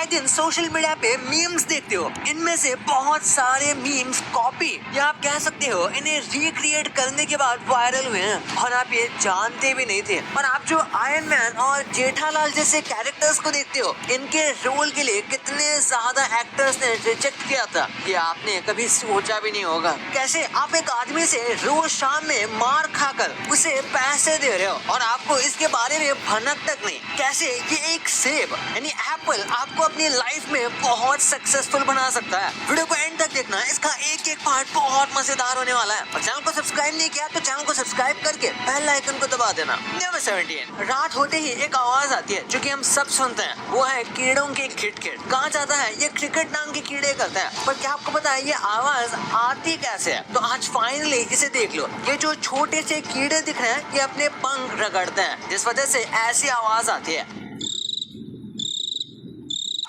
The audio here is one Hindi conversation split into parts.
आए दिन सोशल मीडिया पे मीम्स देखते हो, इनमें से बहुत सारे मीम्स कॉपी या आप कह सकते हो इन्हें रिक्रिएट करने के बाद वायरल हुए हैं और आप ये जानते भी नहीं थे। और आप जो आयरन मैन और जेठालाल जैसे कैरेक्टर्स को देखते हो, इनके रोल के लिए कितने ज्यादा एक्टर्स ने रिजेक्ट किया था ये आपने कभी सोचा भी नहीं होगा। कैसे आप एक आदमी से रोज शाम में मार खाकर उसे पैसे दे रहे हो और आपको इसके बारे में भनक तक नहीं। कैसे ये एक सेब यानी एप्पल आपको अपनी लाइफ में बहुत सक्सेसफुल बना सकता है। वीडियो को एंड तक देखना, इसका एक एक पार्ट बहुत मजेदार होने वाला है। और चैनल को सब्सक्राइब नहीं किया तो चैनल को सब्सक्राइब करके बेल आइकन को दबा देना। नंबर 17, रात होते ही एक आवाज आती है जो कि हम सब सुनते हैं, वो है कीड़ों की खिटखिट। कहा जाता है ये क्रिकेट नाम के कीड़े करते हैं, पर क्या आपको पता है ये आवाज आती कैसे है? तो आज फाइनली इसे देख लो। ये जो छोटे से कीड़े दिख रहे हैं ये अपने पंख रगड़ते हैं, जिस वजह से ऐसी आवाज आती है।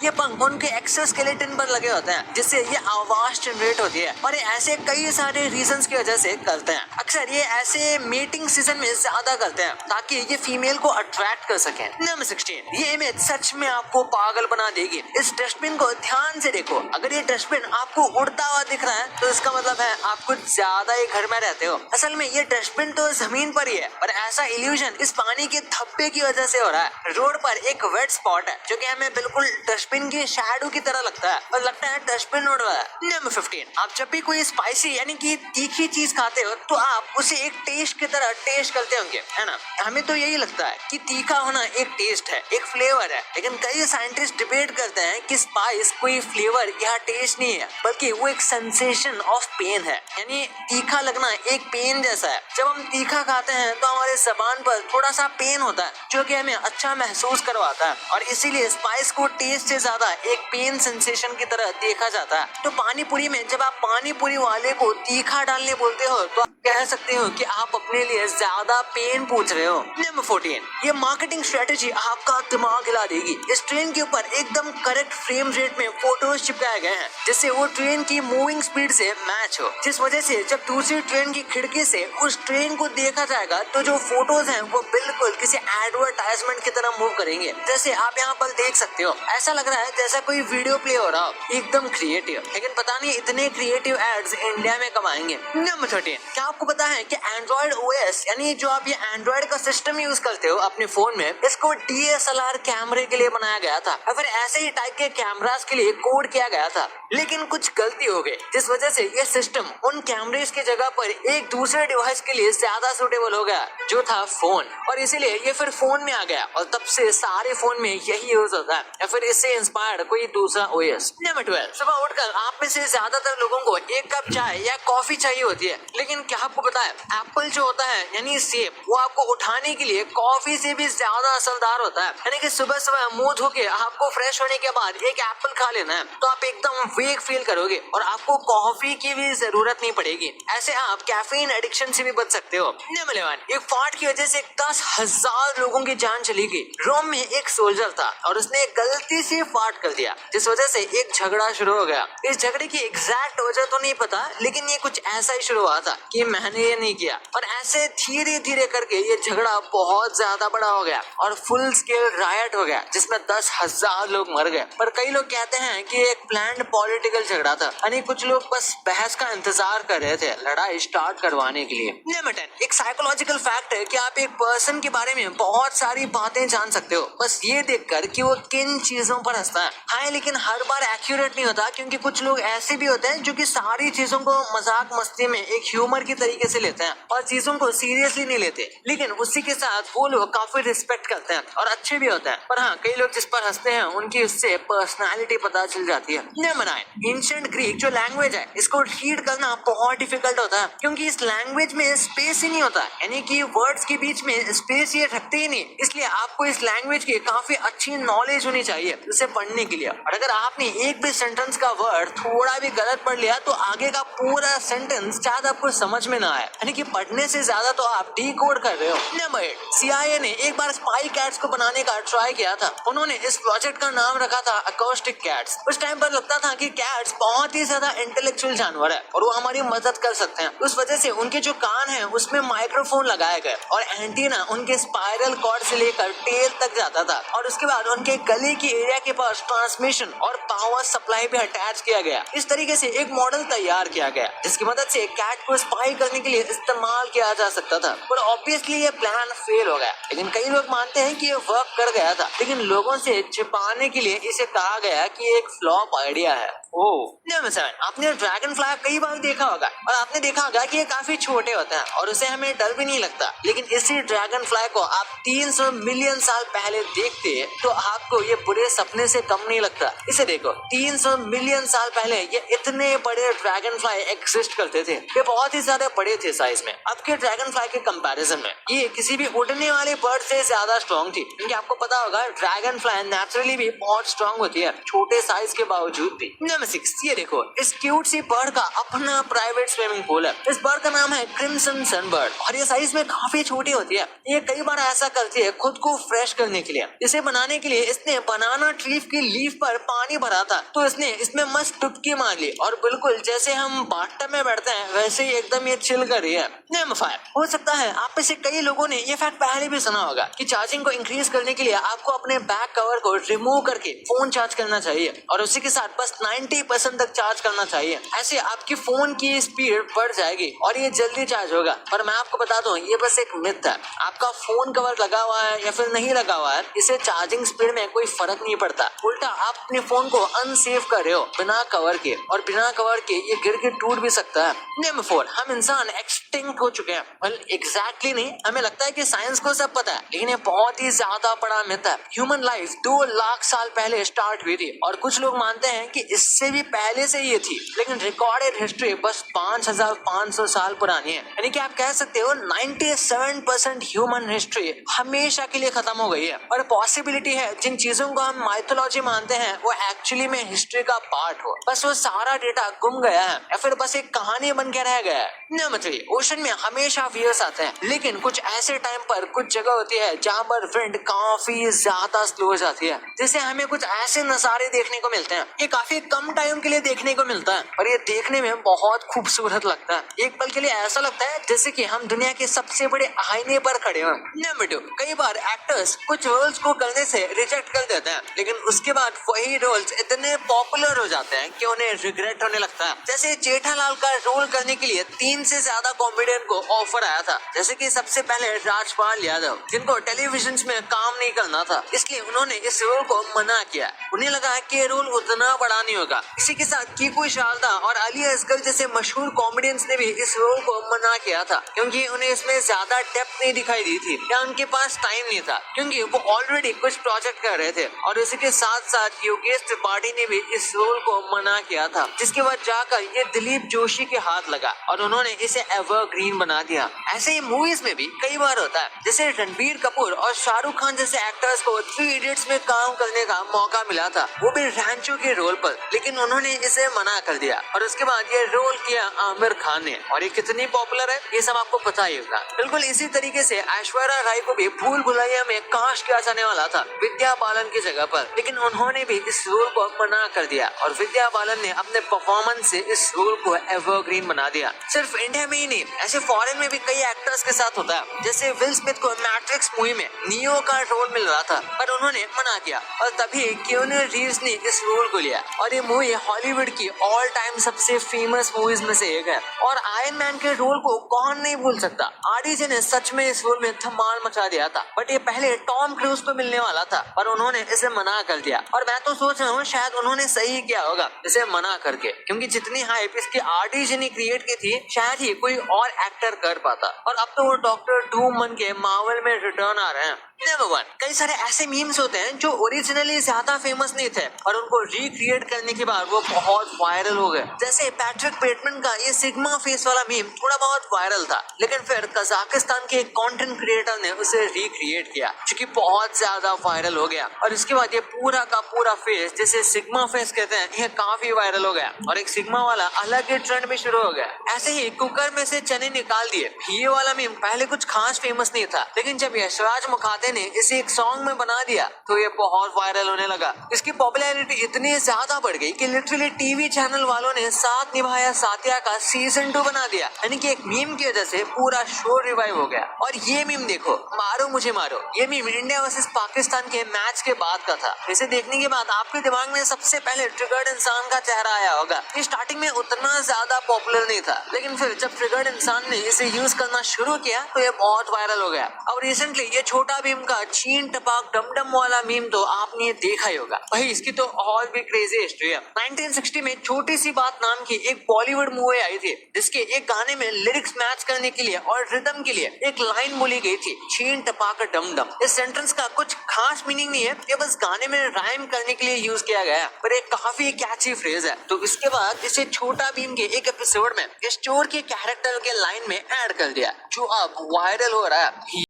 ये पंख उनके एक्सोस्केलेटन पर लगे होते हैं, जिससे ये आवाज जनरेट होती है। और ये ऐसे कई सारे रीजंस की वजह से करते हैं। अक्सर ये ऐसे मीटिंग सीजन में ज्यादा करते हैं ताकि ये फीमेल को अट्रैक्ट कर सके। नंबर 16, ये इमेज सच में आपको पागल बना देगी। इस डस्टबिन को ध्यान से देखो। अगर ये डस्टबिन आपको उड़ता हुआ दिख रहा है तो इसका मतलब है आप कुछ ज्यादा ही घर में रहते हो। असल में ये डस्टबिन तो जमीन पर ही है, और ऐसा इल्यूजन इस पानी के धब्बे की वजह से हो रहा है। रोड पर एक वेट स्पॉट है जो कि हमें बिल्कुल डस्टबिन की शैडो की तरह लगता है, और लगता है डस्टबिन उड़ रहा है। नंबर 15, आप जब भी कोई स्पाइसी यानी कि तीखी चीज खाते हो तो आप उसे एक टेस्ट की तरह टेस्ट करते होंगे, है ना? हमें तो यही लगता है कि तीखा होना एक टेस्ट है, एक फ्लेवर है। लेकिन कई साइंटिस्ट डिबेट करते हैं कि स्पाइस कोई फ्लेवर या टेस्ट नहीं है, बल्कि वो एक सेंसेशन ऑफ पेन है। यानी तीखा लगना एक पेन जैसा है। जब हम तीखा खाते हैं तो हमारे जबान पर थोड़ा सा पेन होता है जो कि हमें अच्छा महसूस करवाता है, और इसीलिए स्पाइस को टेस्ट से ज्यादा एक पेन सेंसेशन की तरह देखा जाता है। तो पानी पूरी में जब आप पानी पूरी वाले को तीखा डालने बोलते हो तो आप कह सकते हो कि आप अपने लिए ज्यादा पेन पूछ रहे हो। नंबर 14, ये मार्केटिंग स्ट्रेटेजी आपका दिमाग हिला देगी। इस ट्रेन के ऊपर एकदम करेक्ट फ्रेम रेट में फोटोज चिपकाए गए हैं, जिससे वो ट्रेन की मूविंग स्पीड से मैच हो, जिस वजह से जब दूसरी ट्रेन की खिड़की से उस ट्रेन को देखा जाएगा तो जो फोटोज हैं वो बिल्कुल किसी एडवर्टाइजमेंट की तरह मूव करेंगे। जैसे आप यहाँ पर देख सकते हो, ऐसा लग रहा है जैसा कोई वीडियो प्ले हो रहा हो, एकदम क्रिएटिव। लेकिन पता नहीं इतने क्रिएटिव एड्स इंडिया में कब आएंगे। नंबर 13, क्या आपको पता है कि एंड्रॉइड ओएस यानी जो आप ये एंड्रॉइड का सिस्टम यूज करते हो अपने फोन में, इसको DSLR कैमरे के लिए बनाया गया था, और फिर ऐसे ही टाइप के कैमरास के लिए कोड किया गया था। लेकिन कुछ गलती हो गई, जिस वजह से ये सिस्टम उन कैमरेस की जगह पर एक दूसरे डिवाइस के लिए ज्यादा सुटेबल हो गया, जो था फोन। और इसीलिए ये फिर फोन में आ गया, और तब से सारे फोन में यही यूज होता है, या फिर इससे इंस्पायर्ड कोई दूसरा ओएस। नंबर 12, सुबह उठकर आप में से ज्यादातर लोगों को एक कप चाय या कॉफी चाहिए होती है। लेकिन क्या आपको पता है एप्पल जो होता है यानी सेब, वो आपको उठाने के लिए कॉफी से भी ज्यादा असरदार होता है। यानी कि सुबह सुबह मुंह धो के आपको फ्रेश होने के बाद एक एप्पल खा लेना है तो आप एकदम वेक फील करोगे और आपको कॉफी की भी जरूरत नहीं पड़ेगी। ऐसे आप कैफीन एडिक्शन से भी बच सकते हो। नंबर 11, एक फाट की वजह से 10,000 लोगों की जान चली गई। रोम में एक सोल्जर था और उसने गलती से फाट कर दिया, जिस वजह से एक झगड़ा शुरू हो गया। इस झगड़े की एग्जैक्ट वजह तो नहीं पता, लेकिन ये कुछ ऐसा ही शुरू हुआ था कि मैंने ये नहीं किया, और ऐसे धीरे धीरे करके ये झगड़ा बहुत ज्यादा बड़ा हो गया और फुल स्केल रायट हो गया, जिसमें 10,000 लोग मर गए। पर कई लोग कहते हैं कि एक प्लान्ड पॉलिटिकल झगड़ा था, यानी कुछ लोग बस बहस का इंतजार कर रहे थे लड़ाई स्टार्ट करवाने के लिए। नंबर 10, एक साइकोलॉजिकल फैक्ट है कि आप एक पर्सन के बारे में बहुत सारी बातें जान सकते हो बस ये देखकर कि वो किन चीजों पर हंसता है। हाँ, लेकिन हर बार एक्यूरेट नहीं होता, क्योंकि कुछ लोग ऐसे भी होते हैं जो कि सारी चीजों को मजाक मस्ती में एक ह्यूमर की तरीके से लेते हैं और चीजों को सीरियसली नहीं लेते, लेकिन उसी के साथ वो लोग काफी रिस्पेक्ट करते हैं और अच्छे भी होते हैं। पर हाँ, कई लोग जिस पर हंसते हैं उनकी उससे पर्सनालिटी पता चल जाती है। नंबर 9, एंशिएंट ग्रीक जो लैंग्वेज है इसको रीड करना बहुत डिफिकल्ट होता है, क्योंकि इस लैंग्वेज में स्पेस ही नहीं होता, यानी कि वर्ड्स के बीच में स्पेस ये रखते ही नहीं। इसलिए आपको इस लैंग्वेज की काफी अच्छी नॉलेज होनी चाहिए उसे पढ़ने के लिए। और अगर आपने एक भी सेंटेंस का वर्ड थोड़ा भी गलत पढ़ लिया तो आगे का पूरा सेंटेंस शायद आपको समझ में ना आए, यानी कि पढ़ने से ज्यादा तो आप डिकोड कर रहे हो। नंबर 8, CIA ने एक बार स्पाई कैट्स को बनाने का ट्राई किया था। उन्होंने इस प्रोजेक्ट का नाम रखा था अकोस्टिक कैट्स। उस टाइम पर लगता था कि कैट्स बहुत ही ज्यादा इंटेलेक्चुअल जानवर है और वो हमारी मदद कर सकते हैं। उस वजह से उनके जो कान हैं उसमें माइक्रोफोन लगाए गए और एंटीना उनके स्पाइरल कॉर्ड से लेकर टेल तक जाता था, और उसके बाद उनके गले की एरिया के पास ट्रांसमिशन और पावर सप्लाई भी अटैच किया गया। इस तरीके से एक मॉडल तैयार किया गया जिसकी मदद से कैट को स्पाई करने के लिए इस्तेमाल किया जा सकता था, पर ऑब्वियसली ये प्लान फेल हो गया। लेकिन कई लोग मानते हैं कि ये वर्क कर गया था, लेकिन लोगों से छिपाने के लिए इसे कहा गया कि एक फ्लॉप आइडिया है। नंबर 7, आपने ड्रैगन फ्लाई कई बार देखा होगा और आपने देखा होगा कि ये काफी छोटे होते हैं और उसे हमें डर भी नहीं लगता। लेकिन इसी ड्रैगन फ्लाई को आप 300 मिलियन साल पहले देखते तो आपको ये बुरे सपने से कम नहीं लगता। इसे देखो, 300 मिलियन साल पहले ये इतने बड़े ड्रैगन फ्लाई एग्जिस्ट करते थे। ये बहुत ही ज्यादा बड़े थे साइज में। अब के ड्रैगन फ्लाई के कंपैरिजन में ये किसी भी उड़ने वाले बर्ड से ज्यादा स्ट्रॉन्ग थी, क्योंकि आपको पता होगा ड्रैगन फ्लाई नेचुरली भी बहुत स्ट्रॉन्ग होती है, छोटे साइज के बावजूद भी। नंबर 6, ये देखो, इस क्यूट सी बर्ड का अपना प्राइवेट स्विमिंग पूल है। इस बर्ड का नाम है क्रिम्सन सनबर्ड और ये साइज में काफी छोटी होती है। ये कई बार ऐसा करती है खुद को फ्रेश करने के लिए। इसे बनाने के लिए इसने बनाना ट्री की लीफ पर पानी भरा था, तो इसने इसमें मस्त डुबकी मार ली और बिल्कुल जैसे हम बाथटब में बैठते हैं वैसे ही एकदम ये चिल कर रही है। नंबर 5, हो सकता है आप में से कई लोगों ने ये फैक्ट पहले भी सुना होगा कि चार्जिंग को इंक्रीज करने के लिए आपको अपने बैक कवर को रिमूव करके फोन चार्ज करना चाहिए और उसी के साथ बस 90% तक चार्ज करना चाहिए। ऐसे आपकी फोन की स्पीड बढ़ जाएगी और ये जल्दी चार्ज होगा। पर मैं आपको बता दूं, ये बस एक मिथ है। आपका फोन कवर लगा हुआ है या फिर नहीं लगा हुआ है, इससे चार्जिंग स्पीड में कोई फर्क नहीं पड़ता। उल्टा आप अपने फोन को अनसेफ कर रहे हो बिना कवर के, और बिना कवर के ये गिर के टूट भी सकता है। नंबर 4, हम इंसान एक्सटिंक्ट हो चुके हैं। वेल, एग्जैक्टली नहीं, हमें लगता है कि साइंस को सब पता है, लेकिन ये बहुत ही ज्यादा बड़ा मिथ है। ह्यूमन लाइफ 2 लाख साल पहले स्टार्ट हुई थी और कुछ लोग मानते हैं कि इससे भी पहले से ये थी, लेकिन रिकॉर्डेड हिस्ट्री बस 5500 साल पुरानी है। यानी कि आप कह सकते हो 97% ह्यूमन हिस्ट्री हमेशा के लिए खत्म हो गई है। और पॉसिबिलिटी है जिन चीजों को हम माइथोलॉजी मानते हैं वो एक्चुअली में हिस्ट्री का पार्ट हो, बस वो सारा डेटा गुम गया है या फिर बस एक कहानी बन के रह गया है। नंबर 3, ओशन में हमेशा वेव्स आते हैं, लेकिन कुछ ऐसे टाइम पर कुछ जगह होती है जहाँ पर विंड काफी ज्यादा स्लो हो जाती है, जिससे हमें कुछ ऐसे नजारे देखने को मिलते हैं। ये काफी कम टाइम के लिए देखने को मिलता है और ये देखने में बहुत खूबसूरत लगता है। एक पल के लिए ऐसा लगता है जैसे कि हम दुनिया के सबसे बड़े आईने पर खड़े हो। नंबर 2, कई बार एक्टर्स कुछ रोल्स को करने से रिजेक्ट कर देते हैं, लेकिन उसके बाद वही रोल्स इतने पॉपुलर हो जाते हैं कि उन्हें रिग्रेट होने लगता है। जैसे जेठालाल का रोल करने के लिए 3 से ज्यादा कॉमेडियन को ऑफर आया था, जैसे कि सबसे पहले राजपाल यादव, जिनको टेलीविजन में काम नहीं करना था, इसलिए उन्होंने इस रोल को मना किया। उन्हें लगा कि ये रोल उतना बड़ा नहीं होगा। इसी के साथ कीकू शारदा और अली असगर जैसे मशहूर कॉमेडियंस ने भी इस रोल को मना किया था, क्योंकि उन्हें इसमें ज्यादा डेप्थ नहीं दिखाई दी थी या उनके पास टाइम नहीं था, क्योंकि वो ऑलरेडी कुछ प्रोजेक्ट कर रहे थे। और इसी के साथ साथ योगेश त्रिपाठी ने भी इस रोल को मना किया था, जिसके बाद जाकर ये दिलीप जोशी के हाथ लगा और उन्होंने इसे एवरग्रीन बना दिया। ऐसे ही मूवीज में भी कई बार होता है, जैसे रणबीर कपूर और शाहरुख खान जैसे एक्टर्स को 3 इडियट्स में काम करने का मौका मिला था, वो भी रैंचो के रोल पर, लेकिन उन्होंने इसे मना कर दिया और उसके बाद ये रोल किया आमिर खान ने। और ये कितनी पॉपुलर है ये सब आपको पता ही होगा। बिल्कुल इसी तरीके से ऐश्वर्या राय को भी भूल भुलैया में कास्ट किया जाने वाला था विद्या बालन की जगह पर, लेकिन उन्होंने भी इस रोल को मना कर दिया और विद्या बालन ने अपने परफॉर्मेंस से इस रोल को एवरग्रीन बना दिया। सिर्फ इंडिया में ही नहीं, ऐसे फॉरेन में भी कई एक्टर्स के साथ होता है। जैसे विल स्मिथ को मैट्रिक्स मूवी में नियो का रोल मिल रहा था, पर उन्होंने मना किया और तभी कीनू रीव्स ने इस रोल को लिया और ये मूवी हॉलीवुड की ऑल टाइम सबसे फेमस मूवीज में से एक है। और आयरन मैन के रोल को कौन नहीं भूल सकता। आरडीजे ने सच में इस रोल में धमाल मचा दिया था, बट ये पहले टॉम क्रूज को मिलने वाला था, पर उन्होंने इसे मना कर दिया। और मैं तो सोच रहा हूँ शायद उन्होंने सही किया होगा इसे मना करके, क्योंकि जितनी हाइप इसकी आरडीजे ने क्रिएट की थी शायद ही कोई और एक्टर कर पाता। और अब तो वो डॉक्टर डूम बन के मार्वल में रिटर्न आ रहे हैं। नंबर 1, कई सारे ऐसे मीम्स होते हैं जो ओरिजिनली ज्यादा फेमस नहीं थे और उनको रिक्रिएट करने के बाद वो बहुत वायरल हो गए। जैसे पैट्रिक बेटमैन का ये सिग्मा फेस वाला मीम थोड़ा बहुत वायरल था, लेकिन फिर कजाकिस्तान के कंटेंट क्रिएटर ने उसे रिक्रिएट किया, जो कि बहुत ज्यादा वायरल हो गया। और इसके बाद ये पूरा का पूरा फेस, जिसे सिग्मा फेस कहते हैं, ये काफी वायरल हो गया और एक सिग्मा वाला अलग ही ट्रेंड भी शुरू हो गया। ऐसे ही कुकर में से चने निकाल दिए, ये वाला मीम पहले कुछ खास फेमस नहीं था, लेकिन जब यशराज मुखाते निर्माते ने इसे एक सॉन्ग में बना दिया तो ये बहुत वायरल होने लगा। इसकी पॉपुलैरिटी इतनी ज्यादा बढ़ गई कि लिटरली टीवी चैनल वालों ने साथ निभाया साथिया का सीजन 2 बना दिया। यानी कि एक मीम की वजह से पूरा शो रिवाइव हो गया। और ये मीम देखो, मारो मुझे मारो, ये मीम इंडिया वर्सेस पाकिस्तान के मैच के बाद का था। इसे देखने के बाद आपके दिमाग में सबसे पहले ट्रिगर्ड इंसान का चेहरा आया होगा। ये स्टार्टिंग में उतना ज्यादा पॉपुलर नहीं था, लेकिन फिर जब ट्रिगर्ड इंसान ने इसे यूज करना शुरू किया तो ये बहुत वायरल हो गया। अब रिसेंटली ये छोटा भीम का चीन टपाक डमडम वाला मीम तो आपने देखा ही होगा। भाई इसकी तो और भी क्रेजी हिस्ट्री है। 1960 में छोटी सी बात नाम की एक बॉलीवुड मूवी आई थी, जिसके एक गाने में लिरिक्स मैच करने के लिए और रिदम के लिए एक लाइन बोली गई थी, चीन टपाक डमडम। इस सेंटेंस का कुछ खास मीनिंग नहीं है, ये बस गाने में राइम करने के लिए यूज किया गया है, पर एक काफी कैची फ्रेज है। तो इसके बाद इसे छोटा भीम के एक एपिसोड में स्टोर के कैरेक्टर के लाइन में ऐड कर दिया, जो अब वायरल हो रहा है।